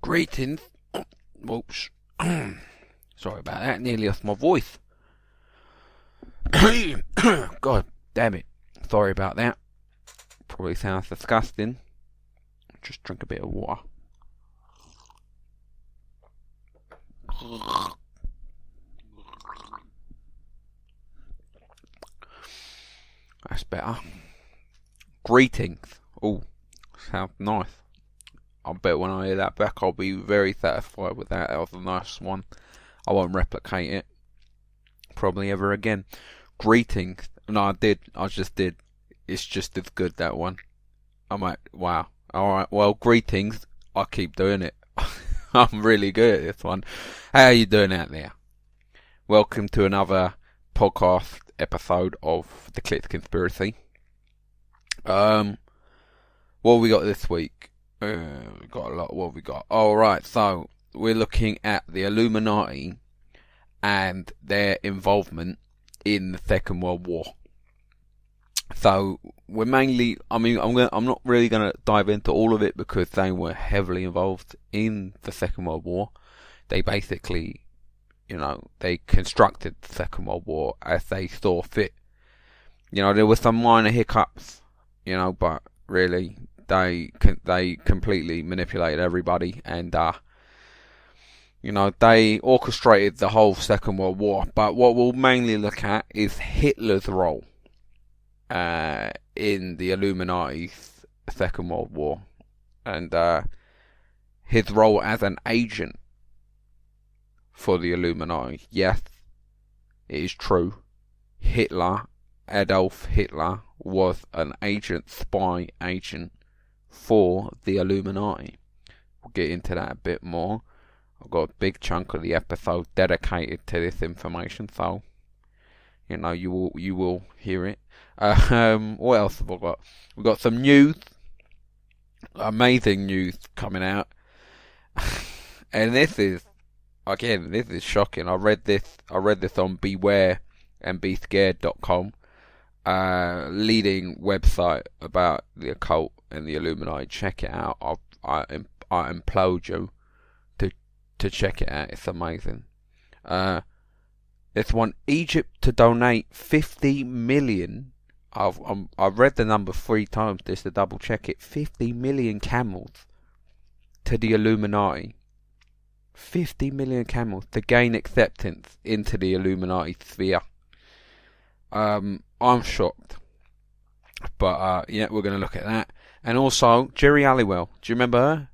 Greetings. Whoops. Sorry about that. Nearly lost my voice. God damn it. Sorry about that. Probably sounds disgusting. Just drink a bit of water. That's better. Greetings. Oh, sounds nice. I bet when I hear that back, I'll be very satisfied with that. That was a nice one. I won't replicate it probably ever again. Greetings. No, I did. I just did. It's just as good, that one. I'm like, wow. Alright, well, greetings. I keep doing it. I'm really good at this one. How are you doing out there? Welcome to another podcast episode of The Clits Conspiracy. What have we got this week? We've got a lot. What have we got? Alright, so we're looking at the Illuminati and their involvement in the Second World War. So we're mainly, I'm not really going to dive into all of it because they were heavily involved in the Second World War. They basically, they constructed the Second World War as they saw fit. There were some minor hiccups, but really they completely manipulated everybody, and they orchestrated the whole Second World War. But what we'll mainly look at is Hitler's role in the Illuminati's Second World War, and his role as an agent for the Illuminati. Yes, it is true. Adolf Hitler, was an spy agent for the Illuminati. We'll get into that a bit more. I've got a big chunk of the episode dedicated to this information, so you will hear it. What else have I got? We've got some news, amazing news coming out, and this is shocking. I read this on BewareAndBeScared.com, leading website about the occult and the Illuminati. Check it out. I implore you to check it out. It's amazing. This one, Egypt to donate 50 million. I've read the number 3 times just to double check it. 50 million camels to the Illuminati. 50 million camels to gain acceptance into the Illuminati sphere. I'm shocked. But yeah, we're going to look at that. And also, Jerry Halliwell. Do you remember her?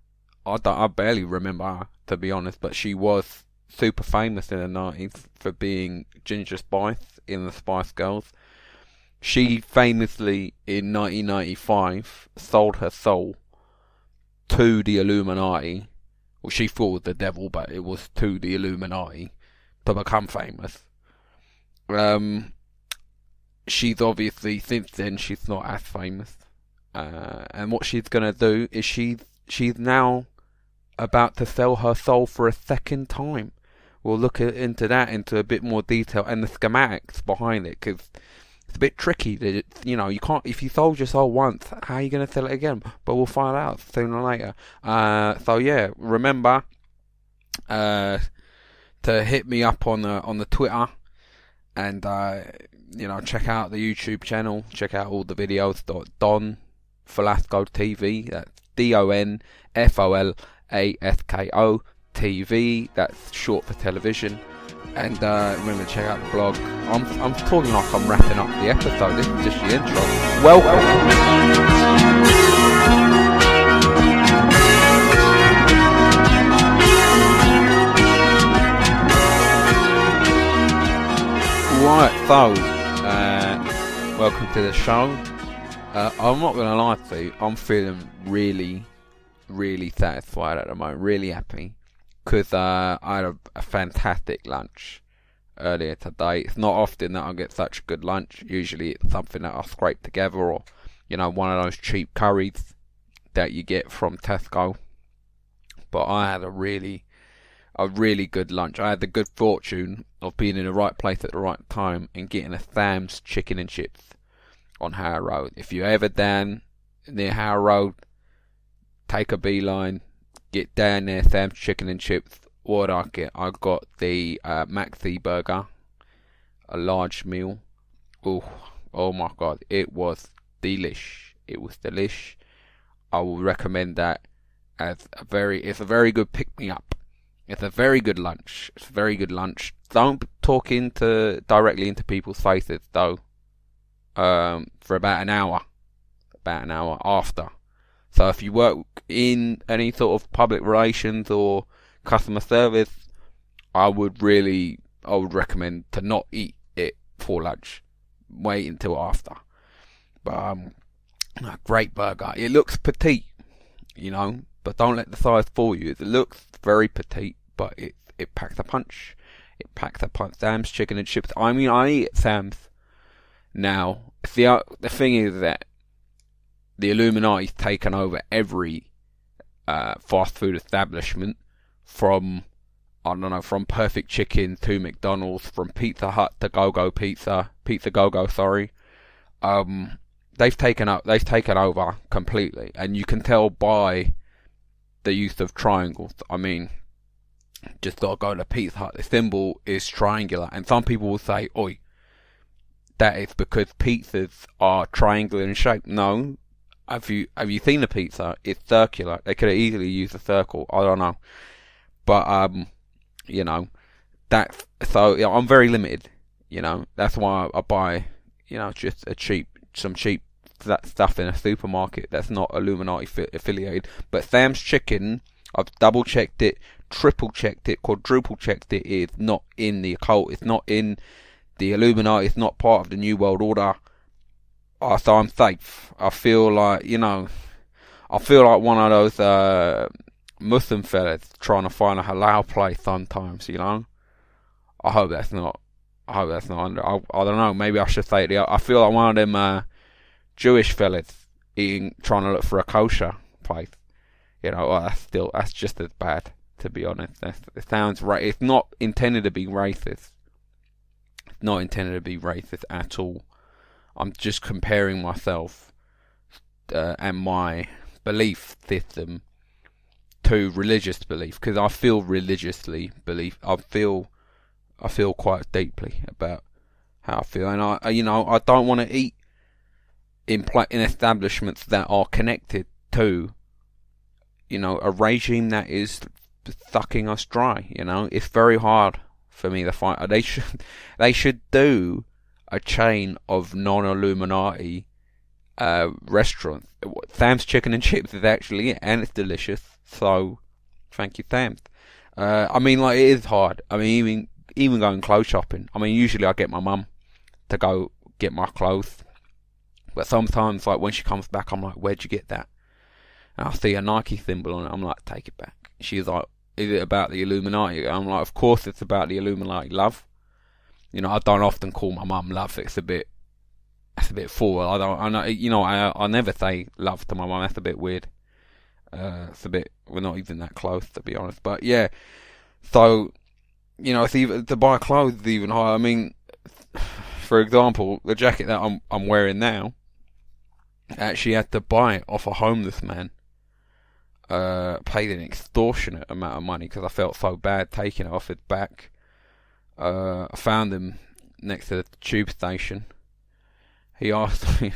I barely remember her, to be honest, but she was super famous in the 90s for being Ginger Spice in the Spice Girls. She famously, in 1995, sold her soul to the Illuminati. Well, she thought it was the devil, but it was to the Illuminati to become famous. She's obviously, since then, she's not as famous. And what she's going to do is she's now about to sell her soul for a second time. We'll look into that into a bit more detail and the schematics behind it, because it's a bit tricky. You can't, if you sold your soul once, how are you going to sell it again? But we'll find out sooner or later. So yeah, remember to hit me up on the Twitter, and check out the YouTube channel. Check out all the videos. Don Falasco TV. That's DonFolasko TV. That's short for television. And remember to check out the blog. I'm talking like I'm wrapping up the episode. This is just the intro. Welcome. Right, so welcome to the show. I'm not going to lie to you, I'm feeling really, really satisfied at the moment, really happy, because I had a fantastic lunch earlier today. It's not often that I get such a good lunch. Usually it's something that I scrape together, or one of those cheap curries that you get from Tesco. But I had a really good lunch. I had the good fortune of being in the right place at the right time and getting a Sam's chicken and chips on Harrow Road. If you're ever down near Harrow Road, take a beeline, get down there, Sam's Chicken and Chips. What did I get? I got the Maxi burger, a large meal. Oh my god, it was delish. It was delish. I will recommend that it's a very good pick me up. It's a very good lunch. It's a very good lunch. Don't talk directly into people's faces though. For about an hour after. So if you work in any sort of public relations or customer service, I would recommend to not eat it for lunch. Wait until after. But great burger. It looks petite, but don't let the size fool you. It looks very petite, but it packs a punch. It packs a punch. Sam's Chicken and Chips. I mean, I eat at Sam's now. The thing is that the Illuminati's taken over every fast food establishment, from Perfect Chicken to McDonald's, from Pizza Hut to Pizza Go-Go, sorry. They've taken over completely, and you can tell by the use of triangles. I mean, just gotta go to Pizza Hut. The symbol is triangular, and some people will say, "Oi, that is because pizzas are triangular in shape." No, have you seen the pizza? It's circular. They could have easily used a circle. I don't know, but I'm very limited. That's why I buy just some cheap that stuff in a supermarket that's not Illuminati affiliated. But Sam's Chicken, I've double checked it, triple checked it, quadruple checked it. It's not in the occult. It's not in the Illuminati. It's not part of the New World Order. So I'm safe. I feel like one of those Muslim fellas trying to find a halal place sometimes. I hope that's not under. I don't know. Maybe I should say it. I feel like one of them Jewish fellas trying to look for a kosher place. That's just as bad, to be honest. It sounds right. It's not intended to be racist. It's not intended to be racist at all. I'm just comparing myself and my belief system to religious belief, because I feel religiously belief. I feel quite deeply about how I feel, and I don't want to eat in establishments that are connected to a regime that is sucking us dry. It's very hard for me to find. They should do a chain of non-Illuminati restaurants. Sam's Chicken and Chips is actually it, and it's delicious. So thank you, Sam's. I mean, it is hard. I mean, even going clothes shopping. I mean, usually I get my mum to go get my clothes, but sometimes, when she comes back, I'm like, "Where'd you get that?" And I see a Nike symbol on it. I'm like, "Take it back." She's like, "Is it about the Illuminati?" I'm like, "Of course it's about the Illuminati, love." I don't often call my mum love. That's a bit forward. I never say love to my mum. That's a bit weird. We're not even that close, to be honest. But yeah, so it's even to buy clothes is even higher. I mean, for example, the jacket that I'm wearing now, I actually had to buy it off a homeless man. Paid an extortionate amount of money because I felt so bad taking it off his back. I found him next to the tube station. He asked me.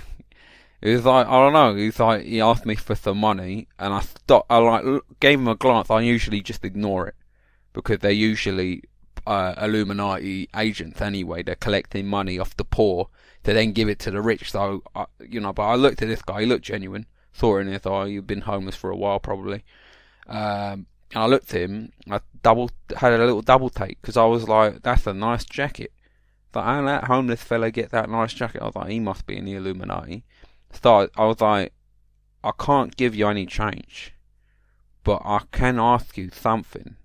He was like, I don't know. He asked me for some money, and I stopped. I gave him a glance. I usually just ignore it because they're usually Illuminati agents anyway. They're collecting money off the poor to then give it to the rich. So but I looked at this guy. He looked genuine. Saw it in his eye. You've been homeless for a while, probably. And I looked at him. I had a little double take because I was like, "That's a nice jacket." But how did that homeless fella get that nice jacket? I was like, he must be in the Illuminati. So I was like, I can't give you any change, but I can ask you something.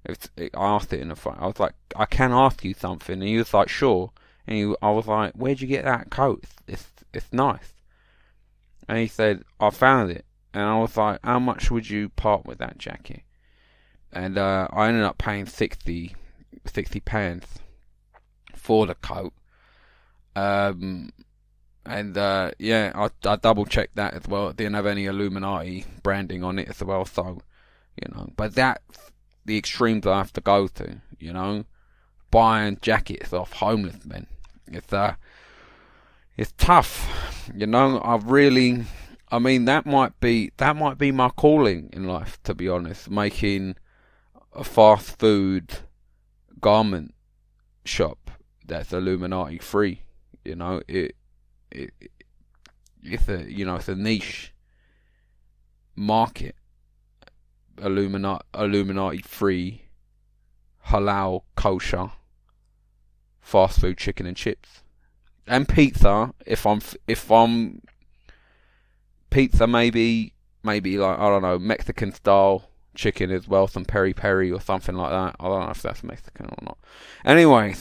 I asked it in the front. I was like, I can ask you something, and he was like, sure. And I was like, where'd you get that coat? It's nice. And he said, I found it. And I was like, how much would you part with that jacket? And I ended up paying £60 for the coat. I double checked that as well. It didn't have any Illuminati branding on it as well, so But that's the extremes I have to go to, buying jackets off homeless men. It's tough, that might be my calling in life, to be honest, making a fast food garment shop that's Illuminati free. It's a niche market. Illuminati free, halal, kosher, fast food chicken and chips, and pizza. If I'm pizza, maybe like, I don't know, Mexican style chicken as well, some peri peri or something like that. I don't know if that's Mexican or not. Anyway,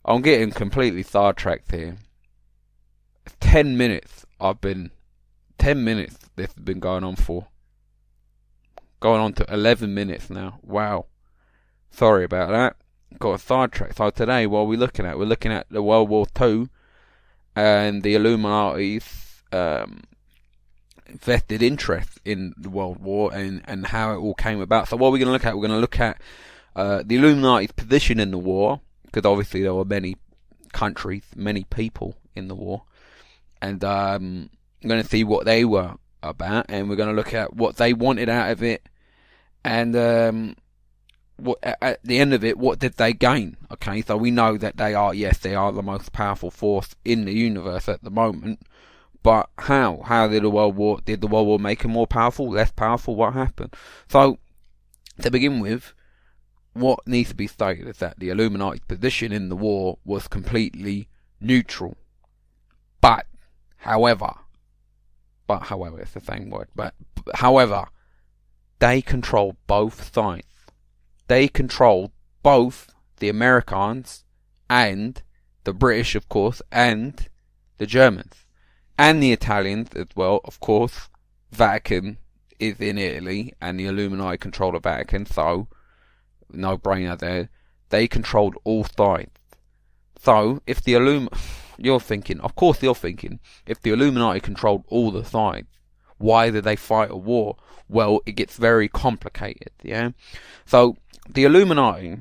I'm getting completely sidetracked here. 10 minutes this has been going on for. Going on to 11 minutes now. Wow. Sorry about that. Got a sidetrack. So today, what are we looking at? We're looking at the World War II and the Illuminati's vested interest in the World War and how it all came about. So what are we going to look at? We're going to look at the Illuminati's position in the war, because obviously there were many countries, many people in the war. And I'm going to see what they were about, and we're going to look at what they wanted out of it, and at the end of it, what did they gain? Okay, so we know that they are the most powerful force in the universe at the moment, but how did the World War make them more powerful, less powerful? What happened? So to begin with, what needs to be stated is that the Illuminati's position in the war was completely neutral, however, it's the same word. However, they controlled both sides. They controlled both the Americans and the British, of course, and the Germans. And the Italians as well, of course. Vatican is in Italy, and the Illuminati control the Vatican, so no brainer there. They controlled all sides. So, if the you're thinking, if the Illuminati controlled all the sides, why did they fight a war? Well, it gets very complicated, yeah? So, the Illuminati,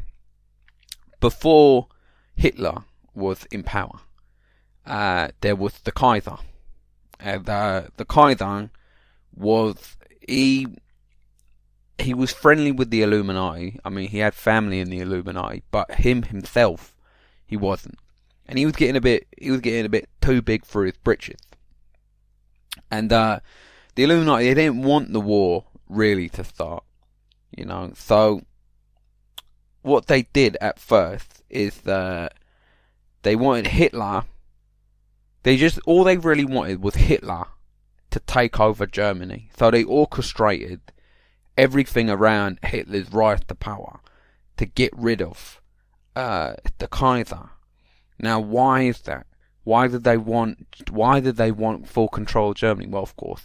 before Hitler was in power, there was the Kaiser. And the Kaiser was, he was friendly with the Illuminati. I mean, he had family in the Illuminati, but himself, he wasn't. And he was getting a bit too big for his britches. And the Illuminati, they didn't want the war really to start, So what they did at first is that they wanted Hitler. All they really wanted was Hitler to take over Germany. So they orchestrated everything around Hitler's rise to power to get rid of the Kaiser. Now, why is that? Why did they want full control of Germany? Well, of course,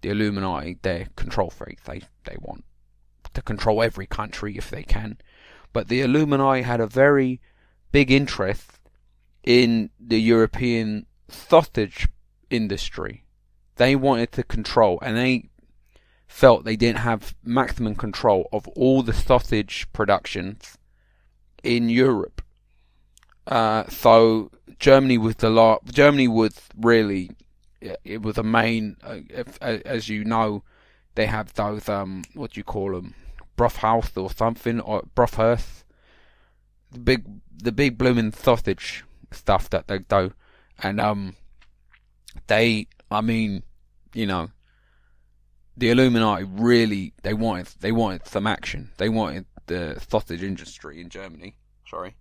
the Illuminati, they're control freaks. They want to control every country if they can. But the Illuminati had a very big interest in the European sausage industry. They wanted to control, and they felt they didn't have maximum control of all the sausage productions in Europe. So Germany was really, it was a main, as you know, they have those, what do you call them, Brothhaus or something, or Brothhurst, the big blooming sausage stuff that they do, and the Illuminati really, they wanted some action. They wanted the sausage industry in Germany. Sorry.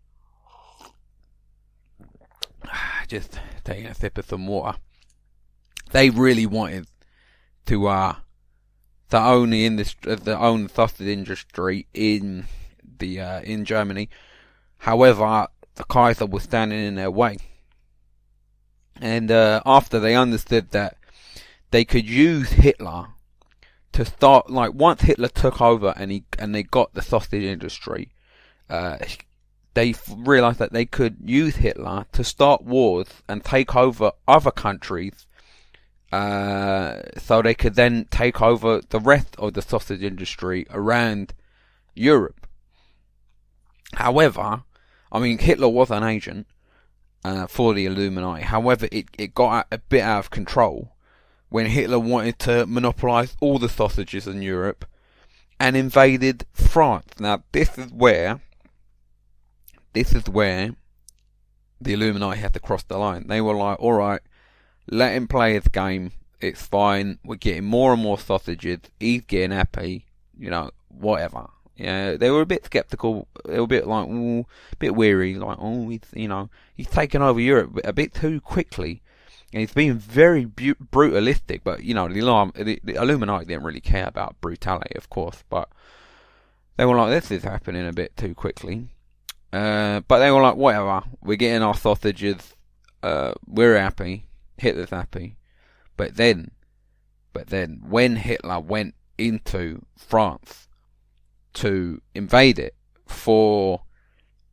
Just taking a sip of some water. They really wanted to own the sausage industry in Germany. However, the Kaiser was standing in their way. And after they understood that they could use Hitler to start, like, once Hitler took over and they got the sausage industry, they realized that they could use Hitler to start wars and take over other countries so they could then take over the rest of the sausage industry around Europe. However, I mean, Hitler was an agent for the Illuminati. However, it got a bit out of control when Hitler wanted to monopolise all the sausages in Europe and invaded France. Now, this is where the Illuminati had to cross the line. They were like, alright, let him play his game, it's fine, we're getting more and more sausages, he's getting happy, whatever. Yeah, they were a bit skeptical, they were a bit like, a bit weary, like, he's taken over Europe a bit too quickly, and he's been very brutalistic, but, the Illuminati didn't really care about brutality, of course, but they were like, this is happening a bit too quickly. But they were like, whatever, we're getting our sausages, we're happy, Hitler's happy. But then, when Hitler went into France to invade it for,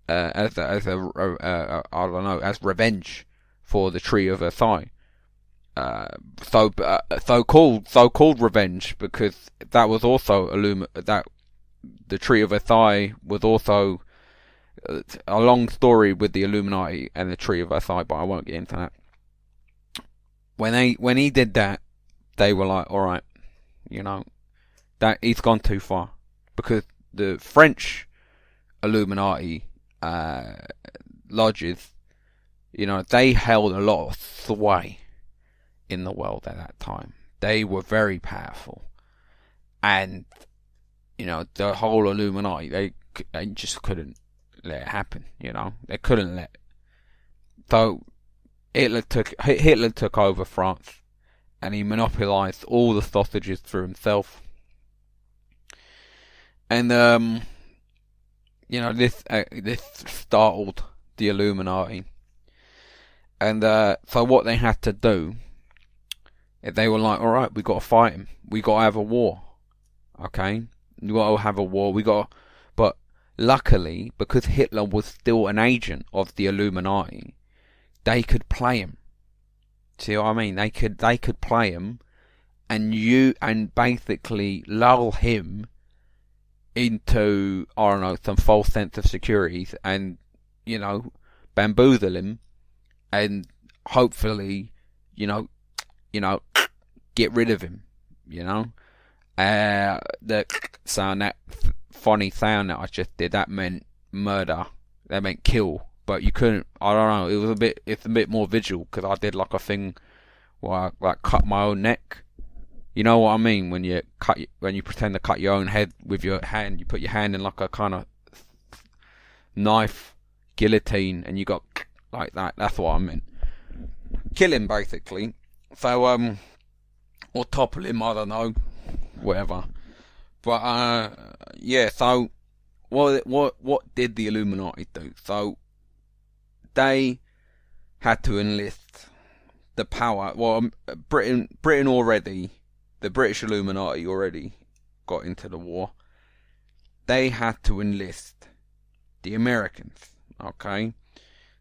as revenge for the Treaty of Versailles, so-called revenge, because that was also that the Treaty of Versailles was also a long story with the Illuminati and the Treaty of Versailles, but I won't get into that. When he did that, they were like, alright, that he's gone too far. Because the French Illuminati lodges, they held a lot of sway in the world at that time. They were very powerful. And, the whole Illuminati, they just couldn't let it happen, they couldn't let it. So Hitler took over France, and he monopolised all the sausages through himself. And this startled the Illuminati, and so what they had to do, they were like, all right, we got to fight him, we got to have a war, okay, we got to have a war, but luckily, because Hitler was still an agent of the Illuminati, they could play him. See what I mean? They could play him, and basically lull him into, I don't know, some false sense of security, and bamboozle him, and hopefully, get rid of him. The sound, that funny sound that I just did, that meant murder. That meant kill. But you couldn't, I don't know, it's a bit more visual, because I did like a thing where I cut my own neck. You know what I mean? When you pretend to cut your own head with your hand, you put your hand in like a kind of knife, guillotine, and you got like that. That's what I meant. Kill him, basically. So, or topple him, I don't know. Whatever. But, yeah, so, what did the Illuminati do? So, they had to enlist the power. Well, Britain already, the British Illuminati already got into the war. They had to enlist the Americans, okay?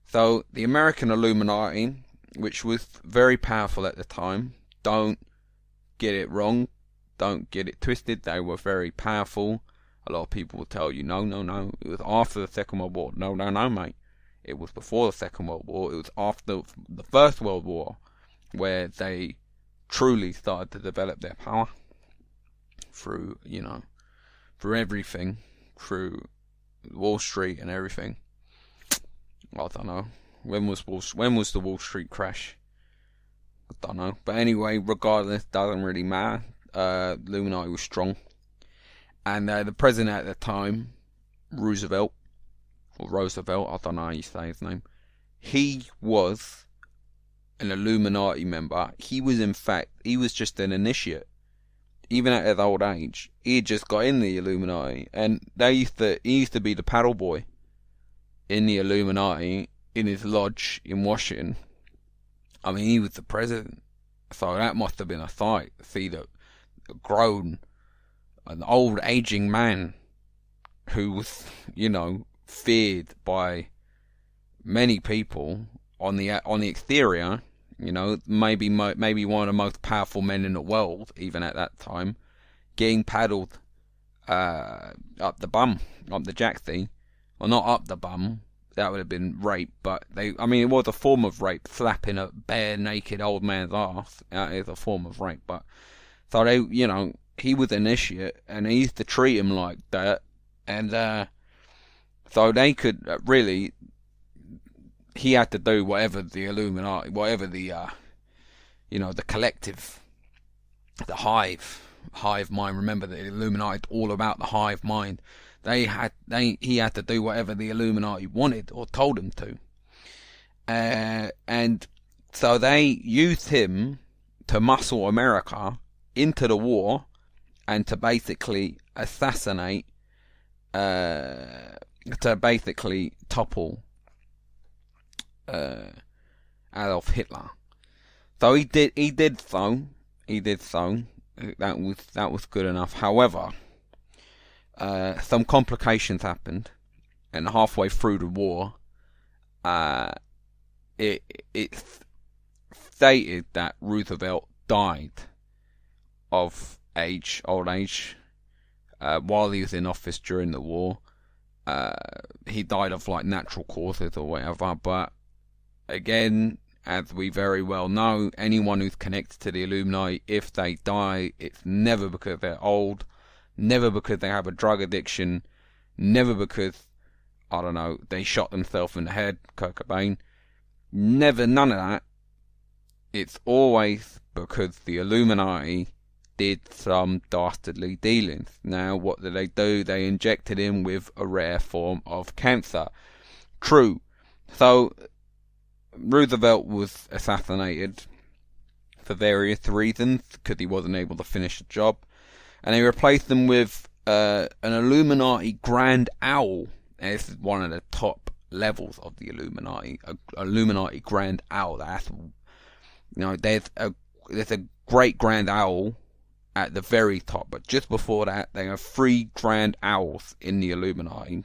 So, the American Illuminati, which was very powerful at the time, don't get it wrong, don't get it twisted, they were very powerful. A lot of people will tell you, no, it was after the Second World War. No, mate. It was before the Second World War. It was after the First World War where they truly started to develop their power through, through everything, through Wall Street and everything. I don't know. When was the Wall Street crash? I don't know. But anyway, regardless, doesn't really matter. Illuminati was strong. And the president at the time, Roosevelt, I don't know how you say his name, he was an Illuminati member. He was just an initiate. Even at his old age, he had just got in the Illuminati, and he used to be the paddle boy in the Illuminati in his lodge in Washington. I mean, he was the president, so that must have been a sight to see the grown, an old aging man who was, feared by many people on the exterior. You know, maybe one of the most powerful men in the world, even at that time, getting paddled up the bum, up the jacksie. Well, not up the bum. That would have been rape, but it was a form of rape. Slapping a bare naked old man's ass is a form of rape. But so he was an initiate, and they used to treat him like that, and so they could really. He had to do whatever the Illuminati, whatever the the collective, the hive mind. Remember, the Illuminati all about the hive mind. He had to do whatever the Illuminati wanted or told him to, and so they used him to muscle America into the war and to basically assassinate, to basically topple Adolf Hitler. So he did so. That was good enough. However, some complications happened, and halfway through the war, it stated that Roosevelt died of old age, while he was in office during the war. He died of natural causes or whatever, but again, as we very well know, anyone who's connected to the Illuminati, if they die, it's never because they're old, never because they have a drug addiction, never because, I don't know, they shot themselves in the head, Kurt Cobain. Never, none of that. It's always because the Illuminati did some dastardly dealings. Now, what did they do? They injected him with a rare form of cancer. True. So, Roosevelt was assassinated for various reasons, because he wasn't able to finish the job, and they replaced him with an Illuminati Grand Owl. And this is one of the top levels of the Illuminati. Illuminati Grand Owl. There's a great Grand Owl at the very top, but just before that, there are 3 Grand Owls in the Illuminati.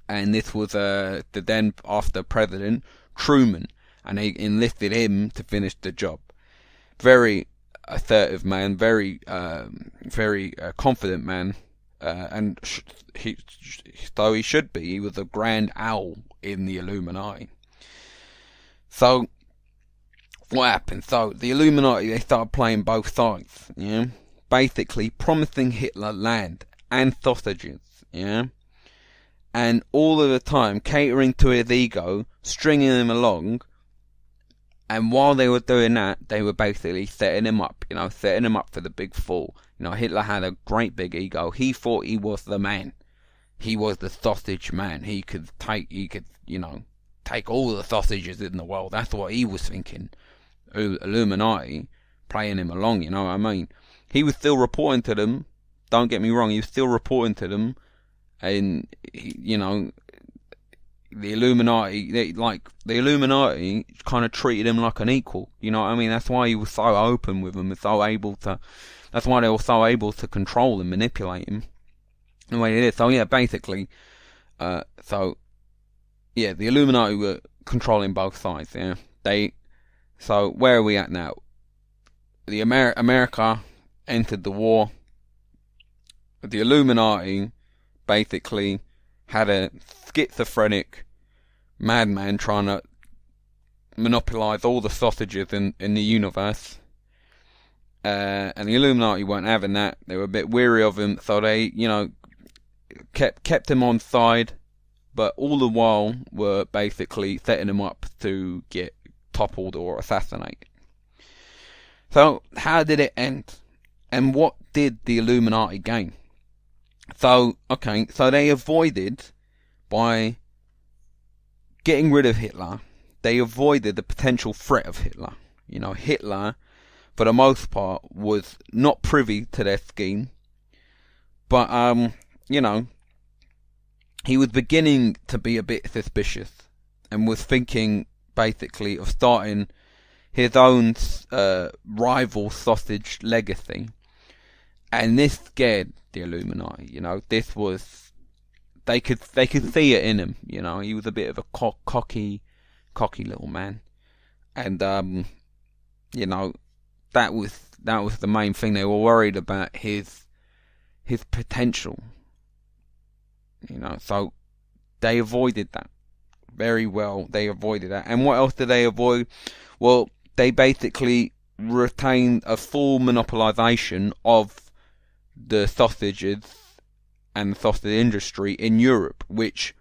And this was the then after President Truman, and they enlisted him to finish the job. Very assertive man, very confident man, and he should be. He was a Grand Owl in the Illuminati. So what happened? So the Illuminati, they started playing both sides, basically promising Hitler land and sausages, and all of the time catering to his ego, stringing him along. And while they were doing that, they were basically setting him up, setting him up for the big fall. Hitler had a great big ego. He thought he was the man. He was the sausage man. He could take all the sausages in the world. That's what he was thinking. Illuminati playing him along, you know what I mean? He was still reporting to them. Don't get me wrong. He was still reporting to them. And, the Illuminati, the Illuminati kind of treated him like an equal. You know what I mean? That's why he was so open with them, that's why they were so able to control and manipulate him the way they did. So yeah, basically, the Illuminati were controlling both sides. Yeah, So where are we at now? The America entered the war. The Illuminati basically had a schizophrenic madman trying to monopolize all the sausages in the universe, and the Illuminati weren't having that. They were a bit weary of him, so they kept him on side, but all the while were basically setting him up to get toppled or assassinated. So how did it end, and what did the Illuminati gain? So they avoided, by getting rid of Hitler, they avoided the potential threat of Hitler. Hitler, for the most part, was not privy to their scheme, but he was beginning to be a bit suspicious, and was thinking basically of starting his own rival sausage legacy, and this scared the Illuminati. This was, they could see it in him. He was a bit of a cocky little man, and you know, that was the main thing. They were worried about his potential, you know. So they avoided that very well. They avoided that. And what else did they avoid? Well, they basically retained a full monopolization of the sausages and the sausage industry in Europe, which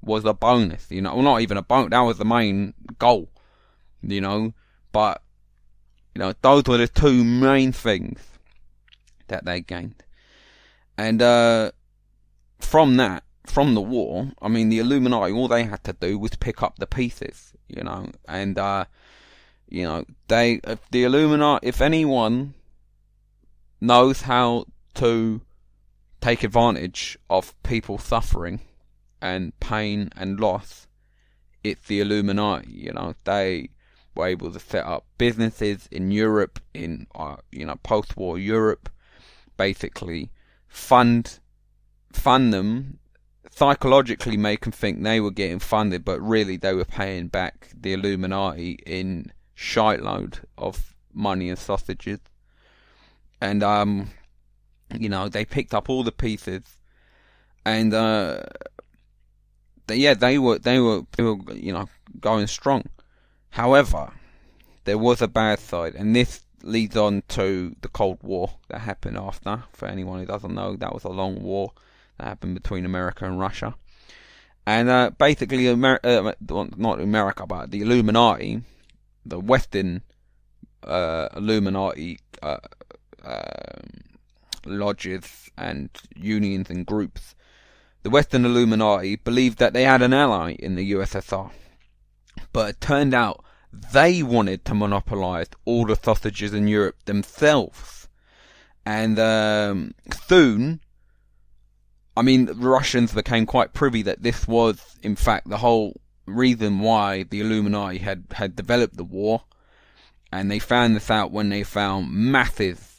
was a bonus, you know. Well, not even a bonus, that was the main goal, you know. But, you know, those were the two main things that they gained. And from the war, I mean, the Illuminati, all they had to do was pick up the pieces, you know. And you know, the Illuminati, if anyone knows how to take advantage of people suffering and pain and loss, it's the Illuminati. You know, they were able to set up businesses in Europe, in you know, post-war Europe, basically fund them, psychologically make them think they were getting funded, but really they were paying back the Illuminati in shitload of money and sausages. And you know, they picked up all the pieces, and they were you know, going strong. However, there was a bad side, and this leads on to the Cold War that happened after. For anyone who doesn't know, that was a long war that happened between America and Russia. And basically, not America, but the Illuminati, the Western Illuminati lodges and unions and groups, the Western Illuminati believed that they had an ally in the USSR. But it turned out they wanted to monopolize all the sausages in Europe themselves. And soon, I mean, the Russians became quite privy that this was, in fact, the whole reason why the Illuminati had developed the war. And they found this out when they found masses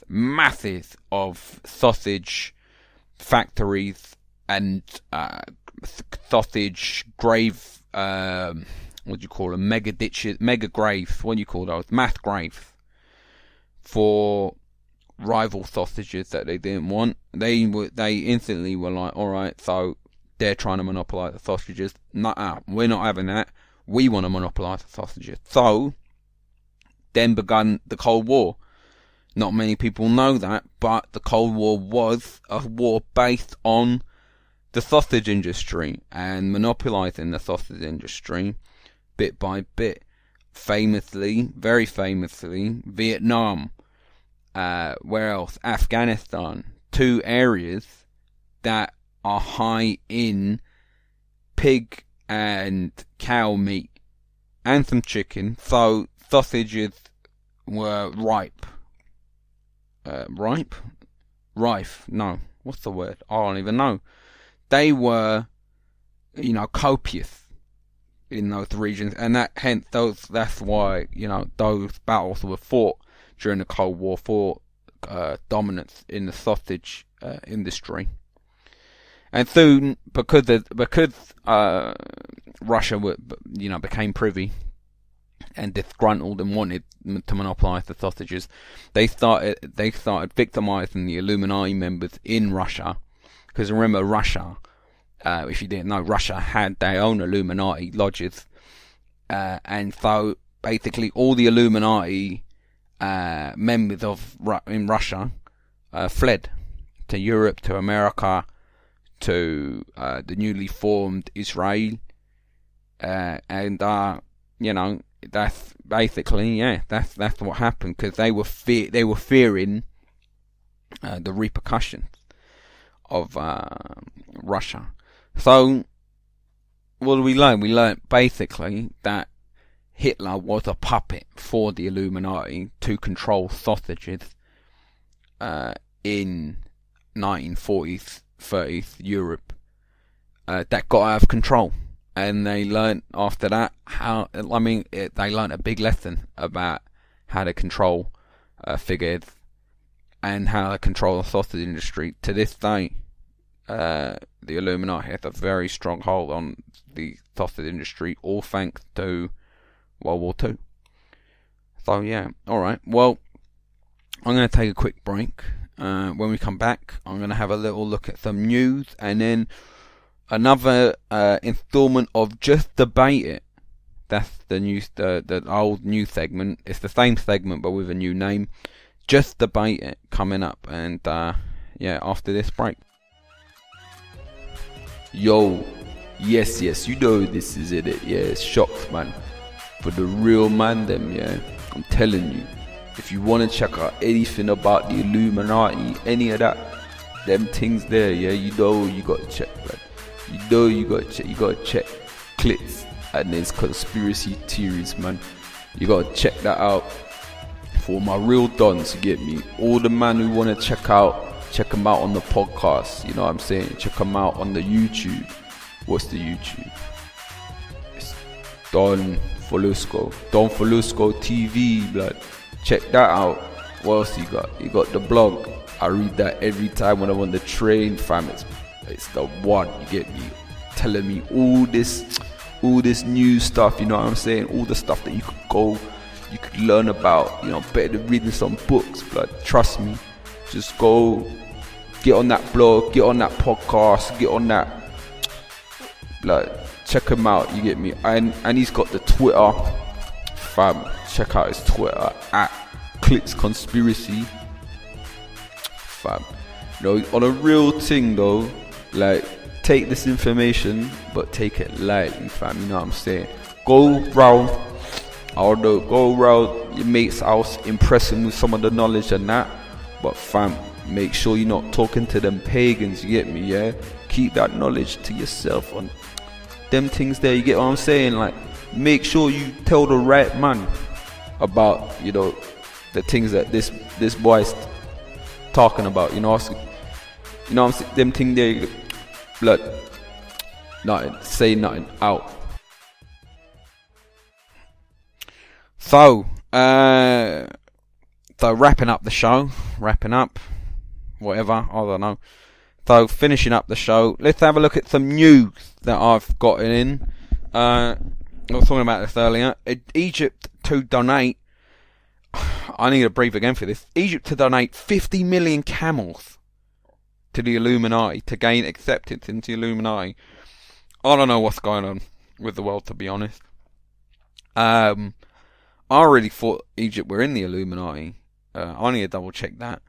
of sausage factories and sausage grave, what do you call them, mega ditches, mega graves, what do you call those, mass graves, for rival sausages that they didn't want. They instantly were like, alright, so they're trying to monopolise the sausages. Nuh-uh, we're not having that. We want to monopolise the sausages. So then began the Cold War. Not many people know that, but the Cold War was a war based on the sausage industry and monopolising the sausage industry bit by bit. Famously, very famously, Vietnam. Where else? Afghanistan. Two areas that are high in pig and cow meat and some chicken. So sausages were ripe. Rife? No. What's the word? I don't even know. They were, you know, copious in those regions, and that's why, you know, those battles were fought during the Cold War for dominance in the sausage industry. And soon, because Russia became privy and disgruntled and wanted to monopolize the sausages, they started victimizing the Illuminati members in Russia. Because remember, Russia, if you didn't know, Russia had their own Illuminati lodges, and so basically all the Illuminati members in Russia fled to Europe, to America, to the newly formed Israel, and you know, that's basically, that's what happened, because they were fearing the repercussions of Russia. So what did we learn? We learned basically that Hitler was a puppet for the Illuminati to control sausages in 1940s, 30s Europe, that got out of control. And they learned after that they learned a big lesson about how to control figures and how to control the sausage industry. To this day, the Illuminati has a very strong hold on the sausage industry, all thanks to World War II. So yeah, alright. Well, I'm going to take a quick break. When we come back, I'm going to have a little look at some news, and then another installment of Just Debate It. That's the news, the old news segment. It's the same segment but with a new name. Just Debate It coming up, and yeah, after this break. Yo, yes, you know this is it. Yeah, it's Shocks, man. For the real man, them, yeah. I'm telling you, if you want to check out anything about the Illuminati, any of that, them things there, yeah, you know you got to check, man. You know you got to check Clits and there's conspiracy theories, man. You got to check that out. For my real dons, you get me? All the man who want to check them out on the podcast, you know what I'm saying? Check them out on the YouTube. What's the YouTube? It's Don Folusco TV, blood. Check that out. What else you got? You got the blog. I read that every time when I'm on the train, fam. It's the one, you get me? Telling me all this new stuff, you know what I'm saying? All the stuff that you could learn about, you know, better than reading some books, blood. Trust me. Just go get on that blog, get on that podcast, get on that, blood. Check him out, you get me? And he's got the Twitter, fam. Check out his Twitter at Clits Conspiracy, fam. You know, on a real thing though, like, take this information, but take it lightly, fam. You know what I'm saying? Go round your mate's house, impress him with some of the knowledge and that. But fam, make sure you're not talking to them pagans, you get me, yeah? Keep that knowledge to yourself on them things there, you get what I'm saying? Like, make sure you tell the right man about, you know, the things that this boy's talking about, you know what I'm saying? Them things there, blood, nothing, say nothing, out. So wrapping up the show, whatever, I don't know. So finishing up the show, let's have a look at some news that I've gotten in. I was talking about this earlier. Egypt to donate, I need to breathe again for this. Egypt to donate 50 million camels to the Illuminati to gain acceptance into the Illuminati. I don't know what's going on with the world, to be honest. I really thought Egypt were in the Illuminati. I need to double check that,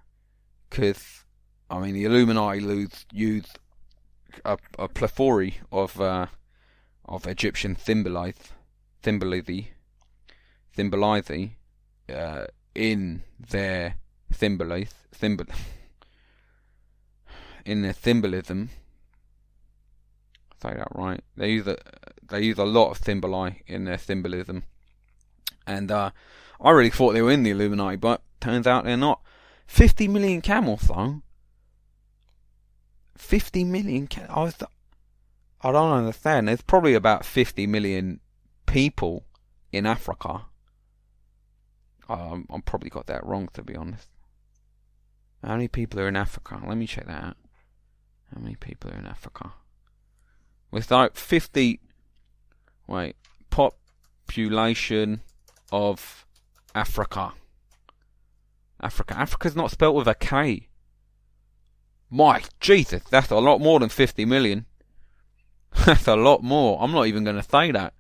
because I mean the Illuminati used a plethora of Egyptian symbolites in their symbolism. Say that right. They use a lot of symboli in their symbolism, and I really thought they were in the Illuminati, but turns out they're not. 50 million camels though. 50 million I don't understand. There's probably about 50 million people in Africa. I've probably got that wrong, to be honest. How many people are in Africa? Let me check that out. How many people are in Africa? It's like 50... Wait. Population of Africa. Africa's not spelt with a K. My Jesus, that's a lot more than 50 million. That's a lot more. I'm not even going to say that.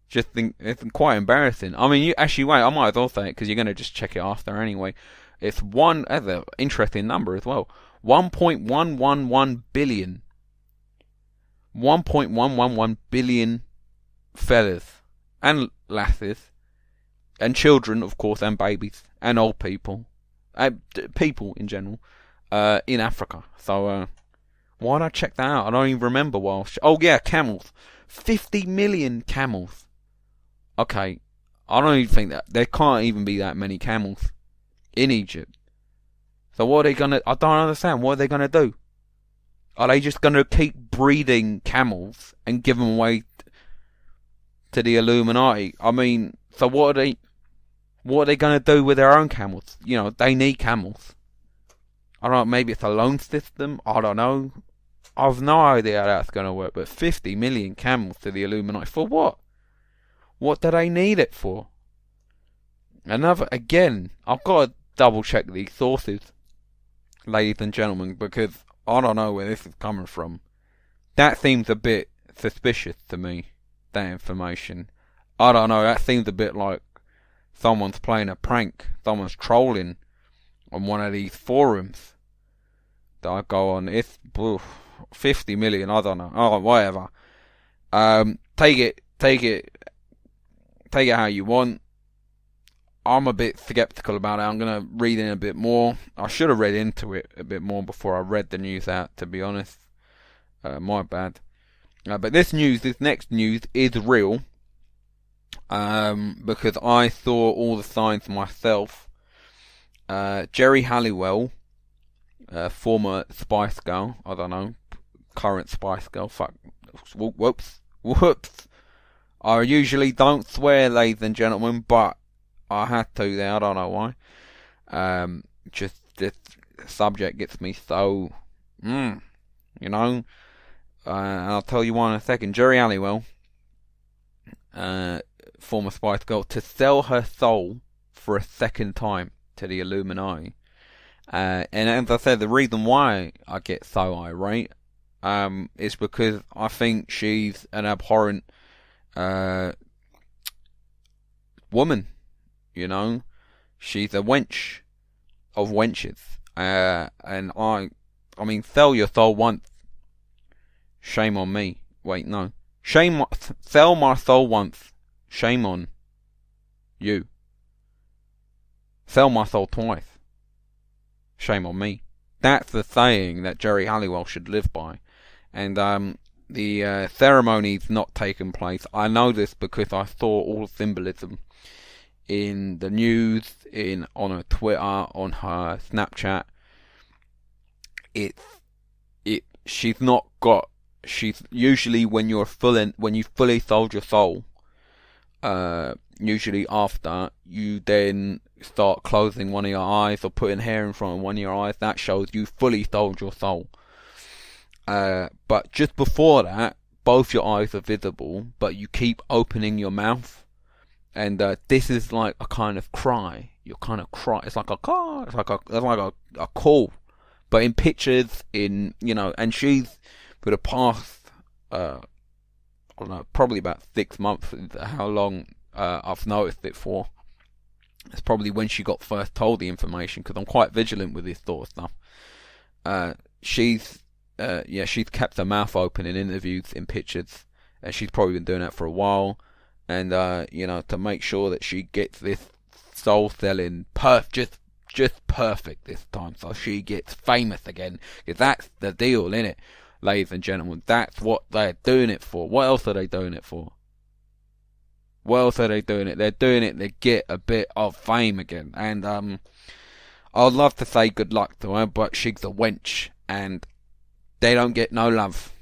Just think it's quite embarrassing. I mean, wait, I might as well say it, because you're going to just check it after anyway. It's that's an interesting number as well. 1.111 billion. 1.111 billion fellas and lasses and children, of course, and babies and old people, people in general, in Africa. So why did I check that out? I don't even remember. Oh yeah, camels. 50 million camels. Okay, I don't even think that there can't even be that many camels in Egypt. So what are they gonna? I don't understand. What are they gonna do? Are they just gonna keep breeding camels and give them away to the Illuminati? I mean, so what are they gonna do with their own camels? You know, they need camels. I don't know. Maybe it's a loan system. I don't know. I've no idea how that's gonna work. But 50 million camels to the Illuminati for what? What do they need it for? again, I've got to double check these sources, ladies and gentlemen, because I don't know where this is coming from. That seems a bit suspicious to me, that information. I don't know, that seems a bit like someone's playing a prank, someone's trolling on one of these forums that I go on. It's 50 million, I don't know. Oh, whatever. Take it how you want. I'm a bit skeptical about it. I'm going to read in a bit more. I should have read into it a bit more before I read the news out, to be honest. My bad. But this next news is real. Because I saw all the signs myself. Geri Halliwell, former Spice Girl, I don't know, current Spice Girl, whoops. I usually don't swear, ladies and gentlemen, but I had to there, I don't know why. Just this subject gets me so, and I'll tell you why in a second. Geri Halliwell, former Spice Girl, to sell her soul for a second time to the Illuminati. And as I said, the reason why I get so irate is because I think she's an abhorrent woman. She's a wench of wenches. And I mean, sell your soul once. Shame on me. Wait, no. Sell my soul once. Shame on you. Sell my soul twice. Shame on me. That's the saying that Geri Halliwell should live by. And the ceremony's not taken place. I know this because I saw all the symbolism in the news, on her Twitter, on her Snapchat. She's usually when you fully sold your soul, usually after you then start closing one of your eyes or putting hair in front of one of your eyes, that shows you fully sold your soul. But just before that, both your eyes are visible, but you keep opening your mouth, and this is like a kind of cry. You kind of cry. It's like a call. It's like a call, but in pictures, and she's for the past, I don't know, probably about 6 months. How long I've noticed it for. It's probably when she got first told the information, because I'm quite vigilant with this sort of stuff. She's kept her mouth open in interviews, in pictures, and she's probably been doing that for a while. And to make sure that she gets this soul selling just perfect this time, so she gets famous again, because that's the deal, innit, ladies and gentlemen? That's what they're doing it for. What else are they doing it for? What else are they doing it? They're doing it to get a bit of fame again. And I'd love to say good luck to her, but she's a wench, and they don't get no love.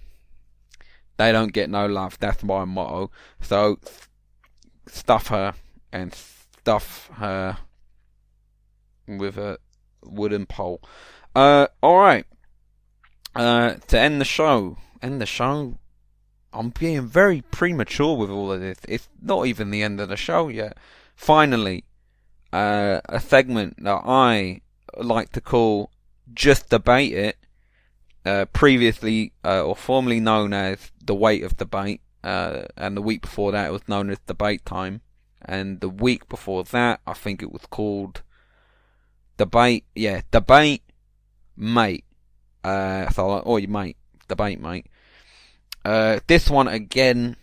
They don't get no love. That's my motto. So stuff her with a wooden pole. Alright. To end the show. I'm being very premature with all of this. It's not even the end of the show yet. Finally, a segment that I like to call Just Debate It. Previously, or formerly known as The Weight of Debate. And the week before that, it was known as Debate Time. And the week before that, I think it was called Debate Mate. So, you mate. Debate Mate. This one again,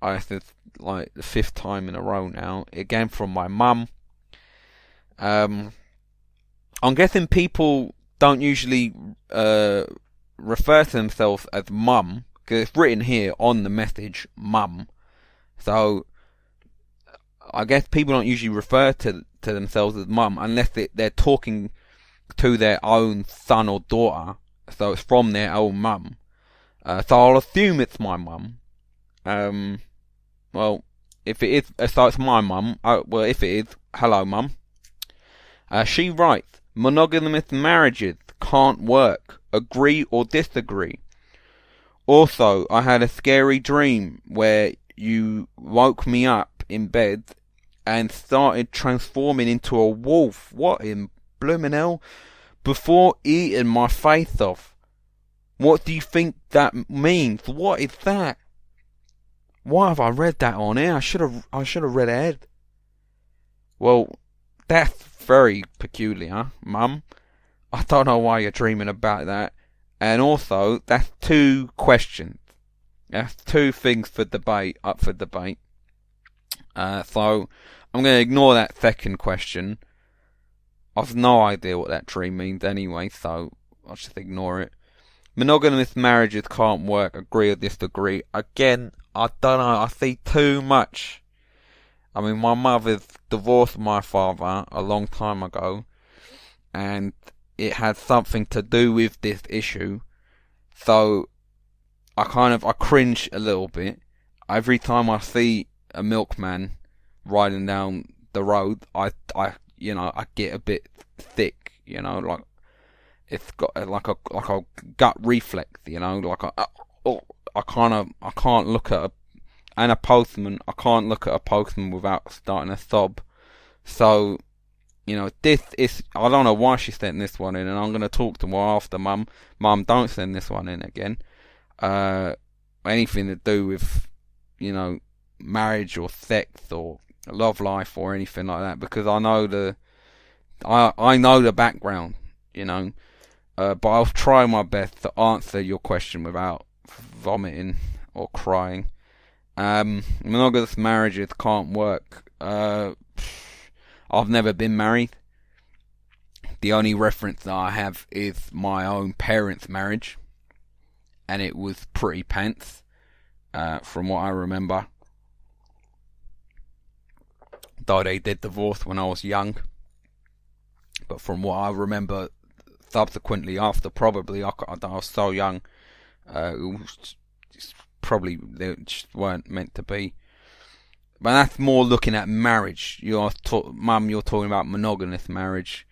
this is like the 5th time in a row now. Again from my mum. I'm guessing people don't usually refer to themselves as mum, because it's written here on the message, mum. So I guess people don't usually refer to themselves as mum unless they're talking to their own son or daughter. So it's from their own mum. So I'll assume it's my mum. Well, if it is, so it's my mum. Well, if it is, hello mum. She writes, monogamous marriages can't work. Agree or disagree? Also, I had a scary dream where you woke me up in bed and started transforming into a wolf. What in bloomin' hell? Before eating my face off. What do you think that means? What is that? Why have I read that on here? I should have read ahead. Well, that's very peculiar, Mum. I don't know why you're dreaming about that. And also, that's 2 questions. That's 2 things for debate, up for debate. So, I'm going to ignore that second question. I've no idea what that dream means anyway, so I'll just ignore it. Monogamous marriages can't work, agree or disagree. Again, I don't know, I see too much. I mean, my mother's divorced my father a long time ago, and it had something to do with this issue. So, I cringe a little bit. Every time I see a milkman riding down the road, I get a bit thick, like it's got like a gut reflex, like I can't look at a postman. I can't look at a postman without starting to sob. So, this is, I don't know why she sent this one in, and I'm going to talk to her after. Mum, don't send this one in again. Anything to do with, marriage or sex or love life or anything like that, because I know the background, but I'll try my best to answer your question without vomiting or crying. Monogamous marriages can't work. I've never been married. The only reference that I have is my own parents' marriage, and it was pretty pants, from what I remember. Though they did divorce when I was young, but from what I remember, subsequently after, probably I was so young, it was probably they just weren't meant to be. But that's more looking at marriage. Mum, you're talking about monogamous marriage.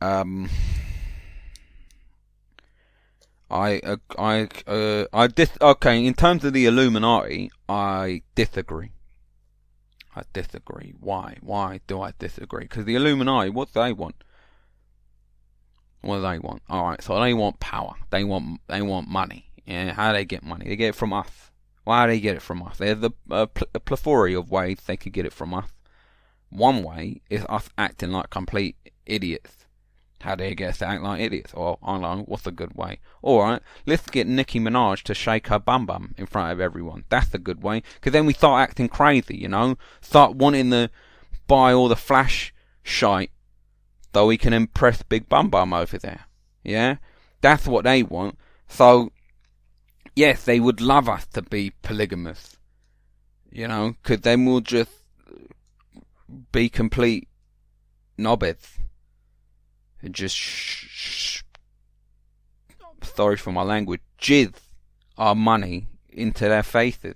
Okay, in terms of the Illuminati, I disagree. Why? Why do I disagree? Because the Illuminati, what do they want? What do they want? Alright, so they want power. They want money. Yeah, how do they get money? They get it from us. Why do they get it from us? There's a plethora of ways they could get it from us. One way is us acting like complete idiots. How do they get us to act like idiots? Well, I don't know, what's a good way? Alright, let's get Nicki Minaj to shake her bum in front of everyone. That's a good way. Because then we start acting crazy, Start wanting to buy all the flash shite so we can impress Big Bum over there. Yeah? That's what they want. So, yes, they would love us to be polygamous. Because then we'll just be complete knobheads. And just sorry for my language, jizz our money into their faces.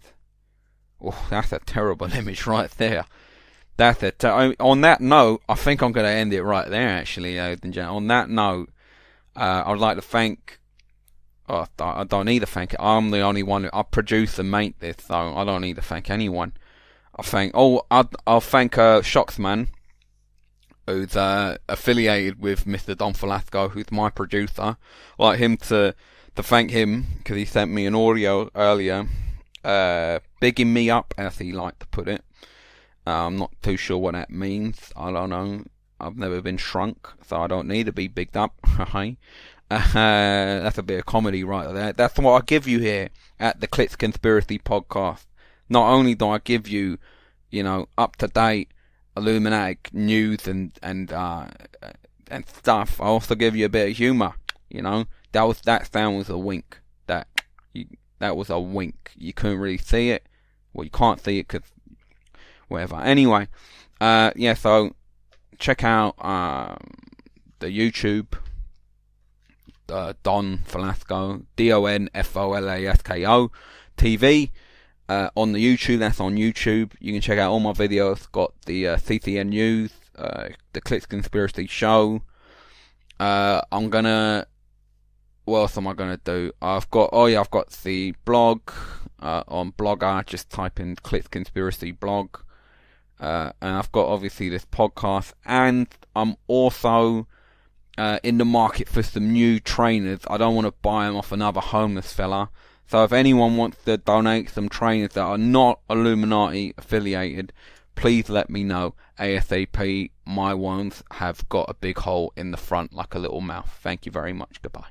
Oh, that's a terrible image right there. On that note, I think I'm going to end it right there, actually, ladies and gentlemen. On that note, I'd like to thank... I don't need to thank it. I'm the only one. I produce and make this, so I don't need to thank anyone. I'll thank Shocksman, who's affiliated with Mr. Don Falasco, who's my producer. I'd like him to thank him, because he sent me an audio earlier, bigging me up, as he liked to put it. I'm not too sure what that means. I don't know. I've never been shrunk, so I don't need to be bigged up. That's a bit of comedy right there. That's what I give you here at the Klitz Conspiracy Podcast. Not only do I give you, up to date Illuminati news and stuff, I also give you a bit of humour. That sound was a wink. That was a wink. You couldn't really see it. Well, you can't see it because whatever. Anyway, so check out the YouTube. Don Falasco, DonFolasco TV on the YouTube. That's on YouTube. You can check out all my videos. Got the CCN News, the Klitz Conspiracy Show. What else am I gonna do? I've got the blog on Blogger. Just type in Klitz Conspiracy blog. and I've got obviously this podcast, and I'm also in the market for some new trainers. I don't want to buy them off another homeless fella. So if anyone wants to donate some trainers that are not Illuminati affiliated, please let me know ASAP. My ones have got a big hole in the front like a little mouth. Thank you very much. Goodbye.